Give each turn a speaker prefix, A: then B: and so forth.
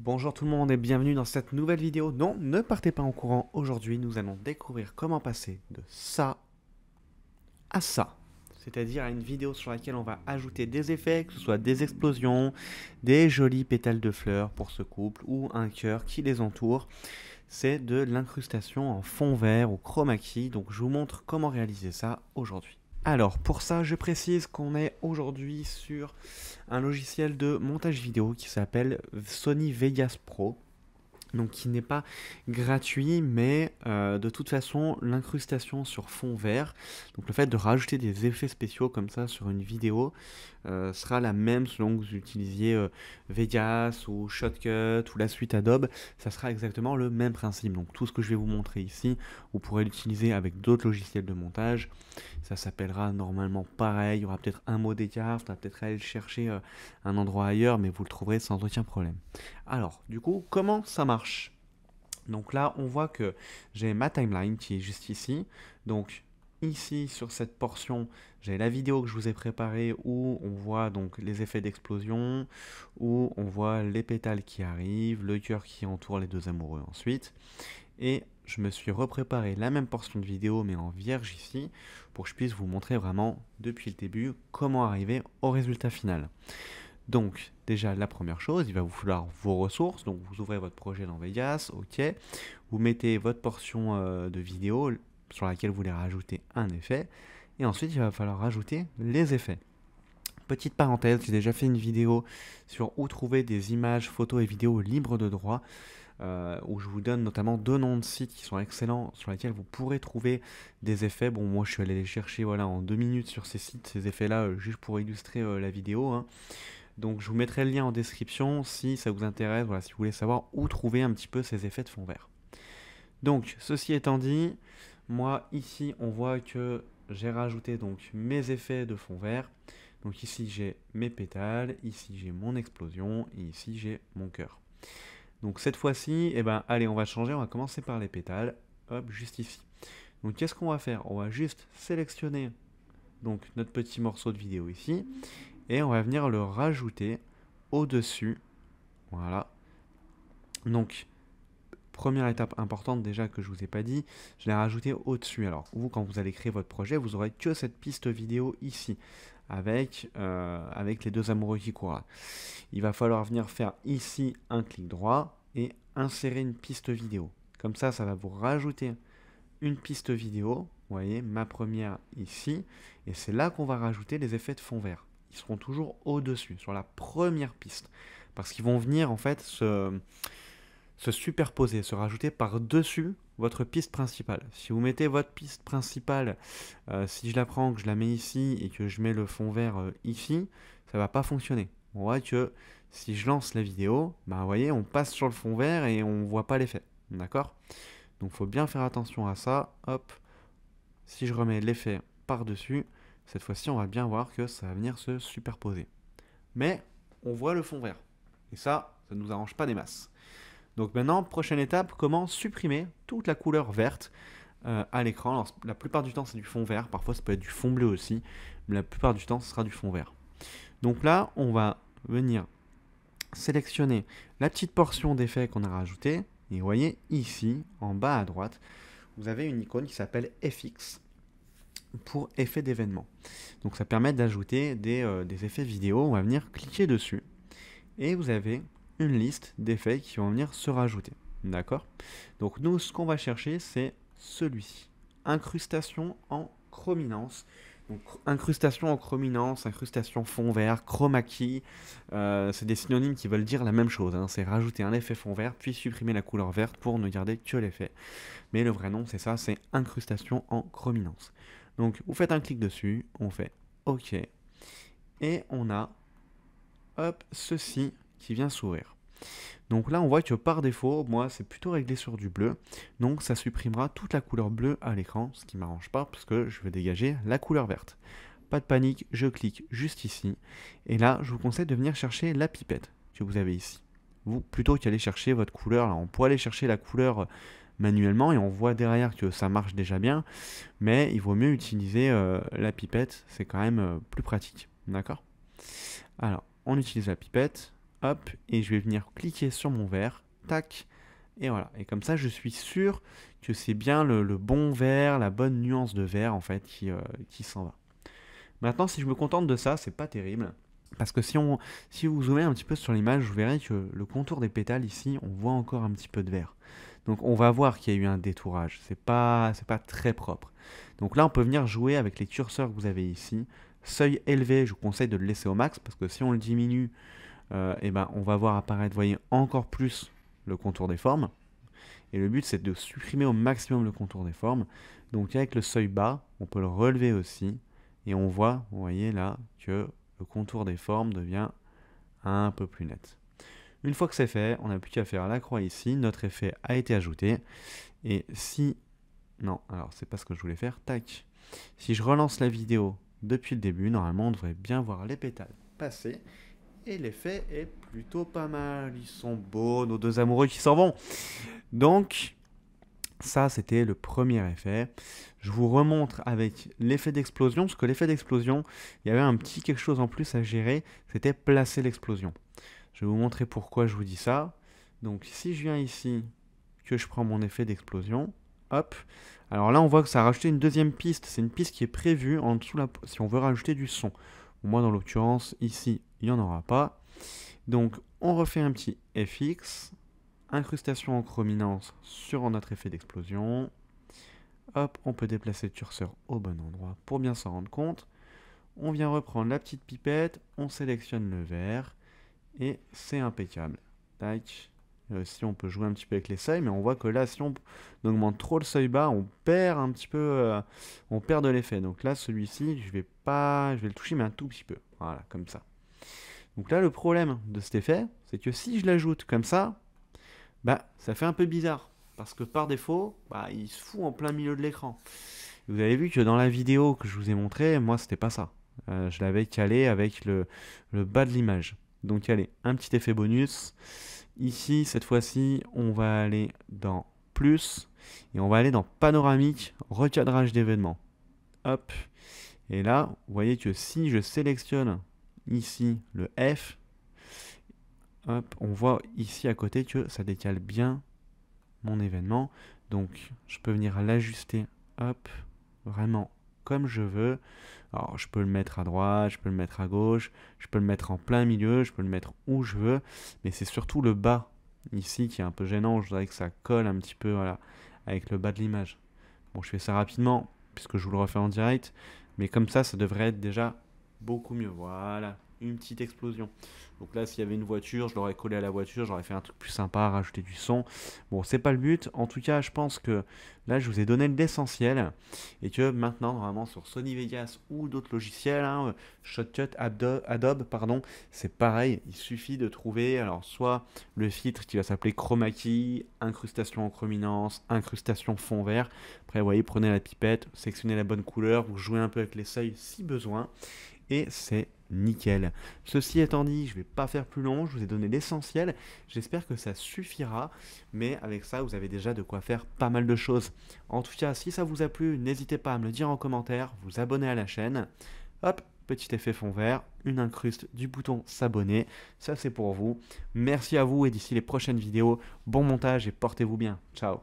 A: Bonjour tout le monde et bienvenue dans cette nouvelle vidéo. Non, ne partez pas en courant. Aujourd'hui, nous allons découvrir comment passer de ça à ça. C'est-à-dire à une vidéo sur laquelle on va ajouter des effets, que ce soit des explosions, des jolis pétales de fleurs pour ce couple ou un cœur qui les entoure. C'est de l'incrustation en fond vert ou chroma key. Donc je vous montre comment réaliser ça aujourd'hui. Alors pour ça, je précise qu'on est aujourd'hui sur un logiciel de montage vidéo qui s'appelle Sony Vegas Pro. Donc qui n'est pas gratuit, mais de toute façon, l'incrustation sur fond vert, donc le fait de rajouter des effets spéciaux comme ça sur une vidéo, sera la même selon que vous utilisiez Vegas ou Shotcut ou la suite Adobe, ça sera exactement le même principe. Donc tout ce que je vais vous montrer ici, vous pourrez l'utiliser avec d'autres logiciels de montage. Ça s'appellera normalement pareil, il y aura peut-être un mot d'écart, il faudra peut-être aller le chercher un endroit ailleurs, mais vous le trouverez sans aucun problème. Alors, du coup, comment ça marche? Donc là, on voit que j'ai ma timeline qui est juste ici. Donc ici, sur cette portion, j'ai la vidéo que je vous ai préparée où on voit donc les effets d'explosion, où on voit les pétales qui arrivent, le cœur qui entoure les deux amoureux ensuite. Et je me suis repréparé la même portion de vidéo mais en vierge ici pour que je puisse vous montrer vraiment depuis le début comment arriver au résultat final. Donc, déjà, la première chose, il va vous falloir vos ressources. Donc, vous ouvrez votre projet dans Vegas, OK. Vous mettez votre portion de vidéo sur laquelle vous voulez rajouter un effet. Et ensuite, il va falloir rajouter les effets. Petite parenthèse, j'ai déjà fait une vidéo sur où trouver des images, photos et vidéos libres de droit, où je vous donne notamment deux noms de sites qui sont excellents, sur lesquels vous pourrez trouver des effets. Bon, moi, je suis allé les chercher voilà, en 2 minutes sur ces sites, ces effets-là, juste pour illustrer la vidéo, hein. Donc je vous mettrai le lien en description si ça vous intéresse, voilà, si vous voulez savoir où trouver un petit peu ces effets de fond vert. Donc ceci étant dit, moi ici on voit que j'ai rajouté donc mes effets de fond vert. Donc ici j'ai mes pétales, ici j'ai mon explosion et ici j'ai mon cœur. Donc cette fois-ci, eh ben, allez on va changer, on va commencer par les pétales, hop, juste ici. Donc qu'est-ce qu'on va faire? On va juste sélectionner donc notre petit morceau de vidéo ici et on va venir le rajouter au-dessus. Voilà. Donc, première étape importante déjà que je vous ai pas dit, je l'ai rajouté au-dessus. Alors, vous, quand vous allez créer votre projet, vous aurez que cette piste vidéo ici, avec les deux amoureux qui courent. Il va falloir venir faire ici un clic droit et insérer une piste vidéo. Comme ça va vous rajouter une piste vidéo. Vous voyez, ma première ici. Et c'est là qu'on va rajouter les effets de fond vert. Ils seront toujours au-dessus, sur la première piste. Parce qu'ils vont venir en fait se superposer, se rajouter par-dessus votre piste principale. Si vous mettez votre piste principale, si je la prends, que je la mets ici et que je mets le fond vert ici, ça va pas fonctionner. On voit que si je lance la vidéo, bah, vous voyez, on passe sur le fond vert et on voit pas l'effet. D'accord? Donc il faut bien faire attention à ça. Hop, si je remets l'effet par-dessus, cette fois-ci on va bien voir que ça va venir se superposer. Mais on voit le fond vert. Et ça ne nous arrange pas des masses. Donc maintenant, prochaine étape, comment supprimer toute la couleur verte à l'écran. Alors la plupart du temps c'est du fond vert, parfois ça peut être du fond bleu aussi, mais la plupart du temps ce sera du fond vert. Donc là, on va venir sélectionner la petite portion d'effet qu'on a rajouté. Et vous voyez ici, en bas à droite, vous avez une icône qui s'appelle FX pour effet d'événement. Donc ça permet d'ajouter des effets vidéo. On va venir cliquer dessus et vous avez une liste d'effets qui vont venir se rajouter. D'accord? Donc nous, ce qu'on va chercher, c'est celui-ci. Incrustation en chrominance. Donc incrustation en chrominance, incrustation fond vert, chroma key, c'est des synonymes qui veulent dire la même chose, hein. C'est rajouter un effet fond vert, puis supprimer la couleur verte pour ne garder que l'effet. Mais le vrai nom, c'est ça, c'est incrustation en chrominance. Donc vous faites un clic dessus, on fait OK, et on a, hop, ceci qui vient s'ouvrir. Donc là, on voit que par défaut, moi, c'est plutôt réglé sur du bleu. Donc ça supprimera toute la couleur bleue à l'écran, ce qui ne m'arrange pas parce que je veux dégager la couleur verte. Pas de panique, je clique juste ici. Et là, je vous conseille de venir chercher la pipette que vous avez ici. Vous, plutôt qu'aller chercher votre couleur, là, on pourrait aller chercher la couleur manuellement et on voit derrière que ça marche déjà bien. Mais il vaut mieux utiliser la pipette, c'est quand même plus pratique. D'accord? Alors, on utilise la pipette. hop, et je vais venir cliquer sur mon vert, tac, et voilà. Et comme ça, je suis sûr que c'est bien le bon vert, la bonne nuance de vert en fait qui s'en va. Maintenant, si je me contente de ça, c'est pas terrible. Parce que si vous zoomez un petit peu sur l'image, vous verrez que le contour des pétales ici, on voit encore un petit peu de vert. Donc on va voir qu'il y a eu un détourage. C'est pas très propre. Donc là, on peut venir jouer avec les curseurs que vous avez ici. Seuil élevé, je vous conseille de le laisser au max parce que si on le diminue, eh ben, on va voir apparaître, voyez, encore plus le contour des formes. Et le but, c'est de supprimer au maximum le contour des formes. Donc avec le seuil bas, on peut le relever aussi. Et on voit, vous voyez là, que le contour des formes devient un peu plus net. Une fois que c'est fait, on n'a plus qu'à faire la croix ici. Notre effet a été ajouté. Et si... Non, alors c'est pas ce que je voulais faire. Tac. Si je relance la vidéo depuis le début, normalement on devrait bien voir les pétales passer. Et l'effet est plutôt pas mal. Ils sont beaux, nos deux amoureux qui s'en vont. Donc, ça c'était le premier effet. Je vous remontre avec l'effet d'explosion, parce que l'effet d'explosion, il y avait un petit quelque chose en plus à gérer, c'était placer l'explosion. Je vais vous montrer pourquoi je vous dis ça. Donc si je viens ici, que je prends mon effet d'explosion, hop, alors là on voit que ça a rajouté une deuxième piste, c'est une piste qui est prévue en dessous si on veut rajouter du son. Moi dans l'occurrence, ici, il n'y en aura pas. Donc on refait un petit FX, incrustation en chrominance sur notre effet d'explosion. Hop, on peut déplacer le curseur au bon endroit pour bien s'en rendre compte. On vient reprendre la petite pipette, on sélectionne le vert et c'est impeccable. Tac. Si on peut jouer un petit peu avec les seuils, mais on voit que là, si on augmente trop le seuil bas, on perd un petit peu, on perd de l'effet. Donc là, celui-ci, je vais le toucher, mais un tout petit peu. Voilà, comme ça. Donc là, le problème de cet effet, c'est que si je l'ajoute comme ça, bah, ça fait un peu bizarre. Parce que par défaut, bah, il se fout en plein milieu de l'écran. Vous avez vu que dans la vidéo que je vous ai montré, moi, c'était pas ça. Je l'avais calé avec le bas de l'image. Donc, allez, un petit effet bonus. Ici, cette fois-ci, on va aller dans plus et on va aller dans panoramique, recadrage d'événements. Hop. Et là, vous voyez que si je sélectionne ici le F, hop, on voit ici à côté que ça décale bien mon événement. Donc, je peux venir l'ajuster, hop, vraiment comme je veux. Alors, je peux le mettre à droite, je peux le mettre à gauche, je peux le mettre en plein milieu, je peux le mettre où je veux, mais c'est surtout le bas, ici, qui est un peu gênant. Je voudrais que ça colle un petit peu, voilà, avec le bas de l'image. Bon, je fais ça rapidement, puisque je vous le refais en direct, mais comme ça devrait être déjà beaucoup mieux. Voilà, une petite explosion. Donc là, s'il y avait une voiture, je l'aurais collé à la voiture, j'aurais fait un truc plus sympa, rajouter du son. Bon, c'est pas le but. En tout cas, je pense que là, je vous ai donné l'essentiel. Et que maintenant, normalement, sur Sony Vegas ou d'autres logiciels, hein, Shotcut, Adobe, pardon, c'est pareil. Il suffit de trouver, alors, soit le filtre qui va s'appeler Chroma Key, incrustation en chrominance, incrustation fond vert. Après, vous voyez, prenez la pipette, sélectionnez la bonne couleur, vous jouez un peu avec les seuils si besoin. Et c'est nickel. Ceci étant dit, je ne vais pas faire plus long, je vous ai donné l'essentiel, j'espère que ça suffira, mais avec ça, vous avez déjà de quoi faire pas mal de choses. En tout cas, si ça vous a plu, n'hésitez pas à me le dire en commentaire, vous abonner à la chaîne. Hop, petit effet fond vert, une incruste du bouton s'abonner, ça c'est pour vous. Merci à vous et d'ici les prochaines vidéos, bon montage et portez-vous bien. Ciao.